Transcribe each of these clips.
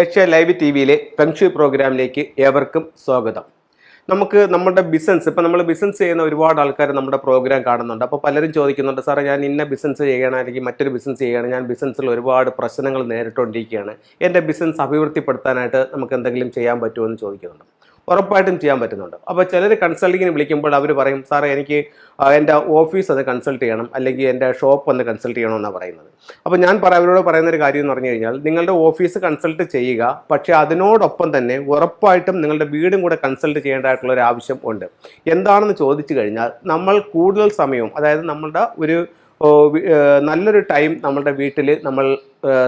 Asia live T വിയിലെ feng shui പ്രോഗ്രാമിലേക്ക് ഏവർക്കും സ്വാഗതം. നമുക്ക് നമ്മുടെ ബിസിനസ് ഇപ്പം നമ്മൾ ബിസിനസ് ചെയ്യുന്ന ഒരുപാട് ആൾക്കാർ നമ്മുടെ പ്രോഗ്രാം കാണുന്നുണ്ട്. അപ്പോൾ പലരും ചോദിക്കുന്നുണ്ട്, സാറേ ഞാൻ ഇന്ന ബിസിനസ് ചെയ്യണം അല്ലെങ്കിൽ മറ്റൊരു ബിസിനസ് ചെയ്യണം, ഞാൻ ബിസിനസ്സിൽ ഒരുപാട് പ്രശ്നങ്ങൾ നേരിട്ടുകൊണ്ടിരിക്കുകയാണ്, എൻ്റെ ബിസിനസ് അഭിവൃദ്ധിപ്പെടുത്താനായിട്ട് നമുക്ക് എന്തെങ്കിലും ചെയ്യാൻ പറ്റുമോ എന്ന് ചോദിക്കുന്നുണ്ട്. ഉറപ്പായിട്ടും ചെയ്യാൻ പറ്റുന്നുണ്ട്. അപ്പോൾ ചിലർ കൺസൾട്ടിങ്ങിന് വിളിക്കുമ്പോൾ അവർ പറയും, സാറേ എനിക്ക് എൻ്റെ ഓഫീസ് ഒന്ന് കൺസൾട്ട് ചെയ്യണം അല്ലെങ്കിൽ എൻ്റെ ഷോപ്പ് ഒന്ന് കൺസൾട്ട് ചെയ്യണമെന്നാണ് പറയുന്നത്. അപ്പോൾ ഞാൻ അവരോട് പറയുന്നൊരു കാര്യം എന്ന് പറഞ്ഞു കഴിഞ്ഞാൽ, നിങ്ങളുടെ ഓഫീസ് കൺസൾട്ട് ചെയ്യുക, പക്ഷേ അതിനോടൊപ്പം തന്നെ ഉറപ്പായിട്ടും നിങ്ങളുടെ വീടും കൂടെ കൺസൾട്ട് ചെയ്യേണ്ടതായിട്ടുള്ള ഒരു ആവശ്യം ഉണ്ട്. എന്താണെന്ന് ചോദിച്ചു കഴിഞ്ഞാൽ, നമ്മൾ കൂടുതൽ സമയവും, അതായത് നമ്മളുടെ ഒരു നല്ലൊരു ടൈം നമ്മളുടെ വീട്ടിൽ നമ്മൾ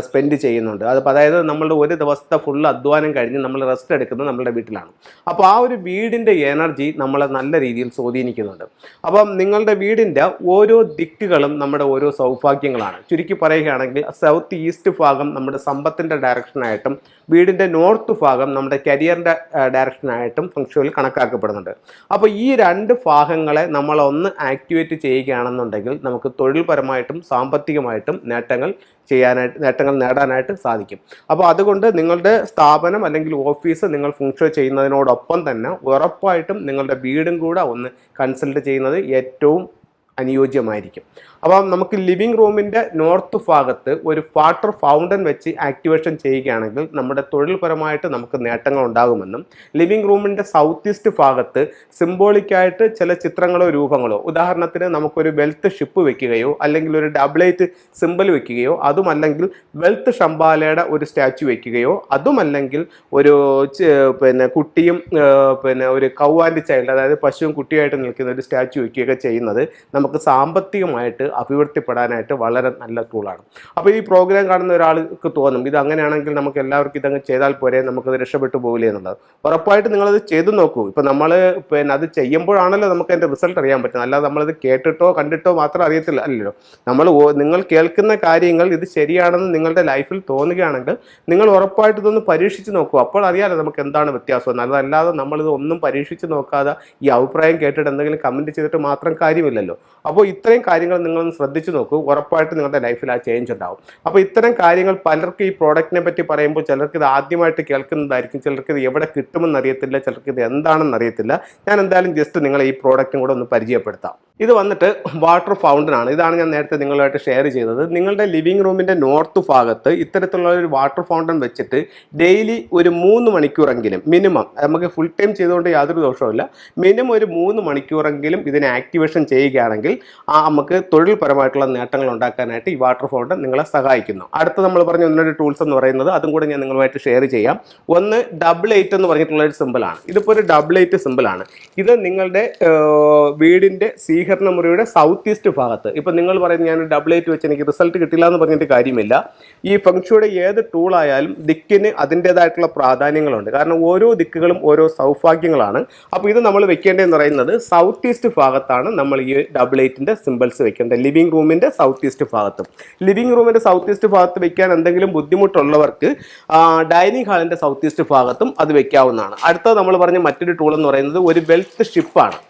സ്പെൻഡ് ചെയ്യുന്നുണ്ട്. അതായത് നമ്മളുടെ ഒരു ദിവസത്തെ ഫുൾ അധ്വാനം കഴിഞ്ഞ് നമ്മൾ റെസ്റ്റ് എടുക്കുന്നത് നമ്മളുടെ വീട്ടിലാണ്. അപ്പോൾ ആ ഒരു വീടിൻ്റെ എനർജി നമ്മളെ നല്ല രീതിയിൽ സ്വാധീനിക്കുന്നുണ്ട്. അപ്പം നിങ്ങളുടെ വീടിൻ്റെ ഓരോ ദിക്കുകളും നമ്മുടെ ഓരോ സൗഭാഗ്യങ്ങളാണ്. ചുരുക്കി പറയുകയാണെങ്കിൽ, സൗത്ത് ഈസ്റ്റ് ഭാഗം നമ്മുടെ സമ്പത്തിൻ്റെ ഡയറക്ഷനായിട്ടും വീടിൻ്റെ നോർത്ത് ഭാഗം നമ്മുടെ കരിയറിൻ്റെ ഡയറക്ഷനായിട്ടും ഫംഗ്ഷനിൽ കണക്കാക്കപ്പെടുന്നുണ്ട്. അപ്പോൾ ഈ രണ്ട് ഭാഗങ്ങളെ നമ്മളൊന്ന് ആക്ടിവേറ്റ് ചെയ്യുകയാണെന്നുണ്ടെങ്കിൽ നമുക്ക് തൊഴിൽപരമായിട്ടും സാമ്പത്തികമായിട്ടും നേട്ടങ്ങൾ നേടാനായിട്ട് സാധിക്കും. അപ്പോൾ അതുകൊണ്ട് നിങ്ങളുടെ സ്ഥാപനം അല്ലെങ്കിൽ ഓഫീസ് നിങ്ങൾ ഫംഗ്ഷൻ ചെയ്യുന്നതിനോടൊപ്പം തന്നെ ഉറപ്പായിട്ടും നിങ്ങളുടെ വീടും കൂടെ ഒന്ന് കൺസൾട്ട് ചെയ്യുന്നത് ഏറ്റവും അനുയോജ്യമായിരിക്കും. അപ്പം നമുക്ക് ലിവിങ് റൂമിൻ്റെ നോർത്ത് ഭാഗത്ത് ഒരു വാട്ടർ ഫൗണ്ടൻ വെച്ച് ആക്ടിവേഷൻ ചെയ്യുകയാണെങ്കിൽ നമ്മുടെ തൊഴിൽപരമായിട്ട് നമുക്ക് നേട്ടങ്ങൾ ഉണ്ടാകുമെന്നും, ലിവിങ് റൂമിൻ്റെ സൗത്ത് ഈസ്റ്റ് ഭാഗത്ത് സിംബോളിക്കായിട്ട് ചില ചിത്രങ്ങളോ രൂപങ്ങളോ, ഉദാഹരണത്തിന് നമുക്കൊരു വെൽത്ത് ഷിപ്പ് വെക്കുകയോ അല്ലെങ്കിൽ ഒരു ഡബിളേറ്റ് സിമ്പിൾ വെക്കുകയോ, അതുമല്ലെങ്കിൽ വെൽത്ത് ഷംബാലയുടെ ഒരു സ്റ്റാച്ചു വെക്കുകയോ, അതുമല്ലെങ്കിൽ ഒരു കുട്ടിയും ഒരു കൗ ആൻഡ് ചൈൽഡ്, അതായത് പശുവും കുട്ടിയായിട്ട് നിൽക്കുന്ന ഒരു സ്റ്റാച്ചു വെക്കുകയൊക്കെ ചെയ്യുന്നത് നമുക്ക് സാമ്പത്തികമായിട്ട് അഭിവൃദ്ധിപ്പെടാനായിട്ട് വളരെ നല്ല ടൂളാണ്. അപ്പോൾ ഈ പ്രോഗ്രാം കാണുന്ന ഒരാൾക്ക് തോന്നും, ഇത് അങ്ങനെയാണെങ്കിൽ നമുക്ക് എല്ലാവർക്കും ഇതങ്ങ് ചെയ്താൽ പോരെ, നമുക്കത് രക്ഷപ്പെട്ടു പോകില്ലേ എന്നുള്ളത്. ഉറപ്പായിട്ട് നിങ്ങളത് ചെയ്തു നോക്കൂ. ഇപ്പം നമ്മൾ അത് ചെയ്യുമ്പോഴാണല്ലോ നമുക്ക് അതിൻ്റെ റിസൾട്ട് അറിയാൻ പറ്റുന്നത്. അല്ലാതെ നമ്മളത് കേട്ടിട്ടോ കണ്ടിട്ടോ മാത്രം അറിയത്തില്ല അല്ലല്ലോ. നിങ്ങൾ കേൾക്കുന്ന കാര്യങ്ങൾ ഇത് ശരിയാണെന്ന് നിങ്ങളുടെ ലൈഫിൽ തോന്നുകയാണെങ്കിൽ നിങ്ങൾ ഉറപ്പായിട്ട് ഇതൊന്ന് പരീക്ഷിച്ച് നോക്കൂ. അപ്പോൾ അറിയാലോ നമുക്ക് എന്താണ് വ്യത്യാസം. അതല്ലാതെ നമ്മളിത് ഒന്നും പരീക്ഷിച്ച് നോക്കാതെ ഈ അഭിപ്രായം കേട്ടിട്ട് എന്തെങ്കിലും കമൻറ്റ് ചെയ്തിട്ട് മാത്രം കാര്യമില്ലല്ലോ. അപ്പോൾ ഇത്രയും കാര്യങ്ങൾ നിങ്ങളൊന്ന് ശ്രദ്ധിച്ചു നോക്കൂ. ഉറപ്പായിട്ട് നിങ്ങളുടെ ലൈഫിൽ ആ ചേഞ്ച് ഉണ്ടാവും. അപ്പോൾ ഇത്തരം കാര്യങ്ങൾ പലർക്കും ഈ പ്രോഡക്റ്റിനെ പറ്റി പറയുമ്പോൾ ചിലർക്ക് ഇത് ആദ്യമായിട്ട് കേൾക്കുന്നതായിരിക്കും, ചിലർക്ക് ഇത് എവിടെ കിട്ടുമെന്ന് അറിയത്തില്ല, ചിലർക്ക് ഇത് എന്താണെന്ന് അറിയത്തില്ല. ഞാൻ എന്തായാലും ജസ്റ്റ് നിങ്ങളെ ഈ പ്രോഡക്റ്റും കൂടെ ഒന്ന് പരിചയപ്പെടുത്താം. ഇത് വന്നിട്ട് വാട്ടർ ഫൗണ്ടൻ ആണ്. ഇതാണ് ഞാൻ നേരത്തെ നിങ്ങളുമായിട്ട് ഷെയർ ചെയ്തത്. നിങ്ങളുടെ ലിവിങ് റൂമിൻ്റെ നോർത്ത് ഭാഗത്ത് ഇത്തരത്തിലുള്ള ഒരു വാട്ടർ ഫൗണ്ടൻ വെച്ചിട്ട് ഡെയിലി ഒരു 3 മണിക്കൂറെങ്കിലും മിനിമം, നമുക്ക് ഫുൾ ടൈം ചെയ്തുകൊണ്ട് യാതൊരു ദോഷവുമില്ല, മിനിമം ഒരു 3 മണിക്കൂറെങ്കിലും ഇതിനെ ആക്ടിവേഷൻ ചെയ്യുകയാണെങ്കിൽ നമുക്ക് തൊഴിൽപരമായിട്ടുള്ള നേട്ടങ്ങൾ ഉണ്ടാക്കാനായിട്ട് ഈ വാട്ടർ ഫൗണ്ടൻ നിങ്ങളെ സഹായിക്കുന്നു. അടുത്ത നമ്മൾ പറഞ്ഞ 1-2 ടൂൾസ് എന്ന് പറയുന്നത് അതും കൂടെ ഞാൻ നിങ്ങളുമായിട്ട് ഷെയർ ചെയ്യാം. ഒന്ന് ഡബിൾ 8 എന്ന് പറഞ്ഞിട്ടുള്ള ഒരു സിമ്പിളാണ്. ഇതിപ്പോൾ ഒരു ഡബിൾ 8 സിമ്പിളാണ്. ഇത് നിങ്ങളുടെ വീടിൻ്റെ സ്വീകരണ മുറിയുടെ സൗത്ത് ഈസ്റ്റ് ഭാഗത്ത്, ഇപ്പം നിങ്ങൾ പറയുന്നത് ഞാൻ ഡബിൾ 8 വെച്ച് എനിക്ക് റിസൾട്ട് കിട്ടില്ല എന്ന് പറഞ്ഞിട്ട് കാര്യമില്ല. ഈ ഫെങ്ഷുയുടെ ഏത് ടൂളായാലും ദിക്കിന് അതിൻ്റേതായിട്ടുള്ള പ്രാധാന്യങ്ങളുണ്ട്. കാരണം ഓരോ ദിക്കുകളും ഓരോ സൗഭാഗ്യങ്ങളാണ്. അപ്പോൾ ഇത് നമ്മൾ വെക്കേണ്ടതെന്ന് പറയുന്നത് സൗത്ത് ഈസ്റ്റ് ഭാഗത്താണ് നമ്മൾ ഈ ഡബിൾ 8ൻ്റെ സിമ്പിൾസ് വെക്കേണ്ടത്. ലിവിങ് റൂമിൻ്റെ സൗത്ത് ഈസ്റ്റ് ഭാഗത്തും. ലിവിങ് റൂമിൻ്റെ സൗത്ത് ഈസ്റ്റ് ഭാഗത്ത് വെക്കാൻ എന്തെങ്കിലും ബുദ്ധിമുട്ടുള്ളവർക്ക് ഡൈനിങ് ഹാളിൻ്റെ സൗത്ത് ഈസ്റ്റ് ഭാഗത്തും അത് വെക്കാവുന്നതാണ്. അടുത്തത് നമ്മൾ പറഞ്ഞ മറ്റൊരു ടൂൾ എന്ന് പറയുന്നത് ഒരു വെൽത്ത് ഷിപ്പാണ്.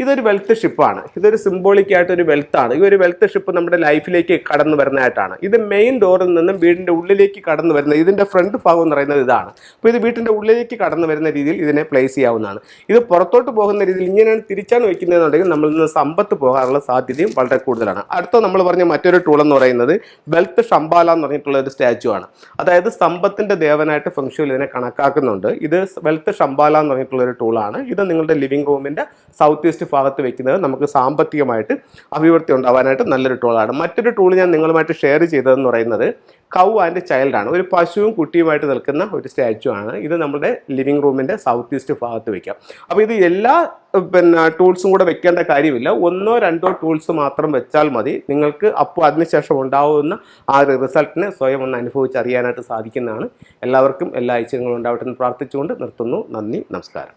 ഇതൊരു വെൽത്ത് ഷിപ്പാണ്. ഇതൊരു സിംബോളിക്കായിട്ടൊരു വെൽത്താണ്. ഈ ഒരു വെൽത്ത് ഷിപ്പ് നമ്മുടെ ലൈഫിലേക്ക് കടന്നു വരുന്നതായിട്ടാണ്. ഇത് മെയിൻ ഡോറിൽ നിന്നും വീടിൻ്റെ ഉള്ളിലേക്ക് കടന്നു വരുന്നത്, ഇതിൻ്റെ ഫ്രണ്ട് ഭാഗം എന്ന് പറയുന്നത് ഇതാണ്. അപ്പോൾ ഇത് വീട്ടിൻ്റെ ഉള്ളിലേക്ക് കടന്നു വരുന്ന രീതിയിൽ ഇതിനെ പ്ലേസ് ചെയ്യാവുന്നതാണ്. ഇത് പുറത്തോട്ട് പോകുന്ന രീതിയിൽ ഇങ്ങനെയാണ് തിരിച്ചാണ് വെക്കുന്നതെന്നുണ്ടെങ്കിൽ നമ്മളിൽ നിന്ന് സമ്പത്ത് പോകാനുള്ള സാധ്യതയും വളരെ കൂടുതലാണ്. അടുത്ത നമ്മൾ പറഞ്ഞ മറ്റൊരു ടൂൾ എന്ന് പറയുന്നത് വെൽത്ത് ഷംബാല എന്ന് പറഞ്ഞിട്ടുള്ള ഒരു സ്റ്റാച്ചു ആണ്. അതായത് സമ്പത്തിൻ്റെ ദേവനായിട്ട് ഫെങ്ഷുവിൽ ഇതിനെ കണക്കാക്കുന്നുണ്ട്. ഇത് വെൽത്ത് ഷംബാല എന്ന് പറഞ്ഞിട്ടുള്ള ഒരു ടൂളാണ്. ഇത് നിങ്ങളുടെ ലിവിങ് റൂമിൻ്റെ സൗത്ത് ഈസ്റ്റ് ഭാഗത്ത് വെക്കുന്നത് നമുക്ക് സാമ്പത്തികമായിട്ട് അഭിവൃദ്ധി ഉണ്ടാവാനായിട്ട് നല്ലൊരു ടൂളാണ്. മറ്റൊരു ടൂൾ ഞാൻ നിങ്ങളുമായിട്ട് ഷെയർ ചെയ്തതെന്ന് പറയുന്നത് കൗ ആൻഡ് ചൈൽഡ് ആണ്. ഒരു പശുവും കുട്ടിയുമായിട്ട് നിൽക്കുന്ന ഒരു സ്റ്റാച്ചു ആണ്. ഇത് നമ്മുടെ ലിവിങ് റൂമിൻ്റെ സൗത്ത് ഈസ്റ്റ് ഭാഗത്ത് വെക്കാം. അപ്പോൾ ഇത് എല്ലാ ടൂൾസും കൂടെ വെക്കേണ്ട കാര്യമില്ല. 1-2 ടൂൾസ് മാത്രം വെച്ചാൽ മതി. നിങ്ങൾക്ക് അപ്പോൾ അതിനുശേഷം ഉണ്ടാവുന്ന ആ ഒരു റിസൾട്ടിനെ സ്വയം ഒന്ന് അനുഭവിച്ചറിയാനായിട്ട് സാധിക്കുന്നതാണ്. എല്ലാവർക്കും എല്ലാ ഐശ്വര്യങ്ങളും ഉണ്ടാവട്ടെ എന്ന് പ്രാർത്ഥിച്ചുകൊണ്ട് നിർത്തുന്നു. നന്ദി, നമസ്കാരം.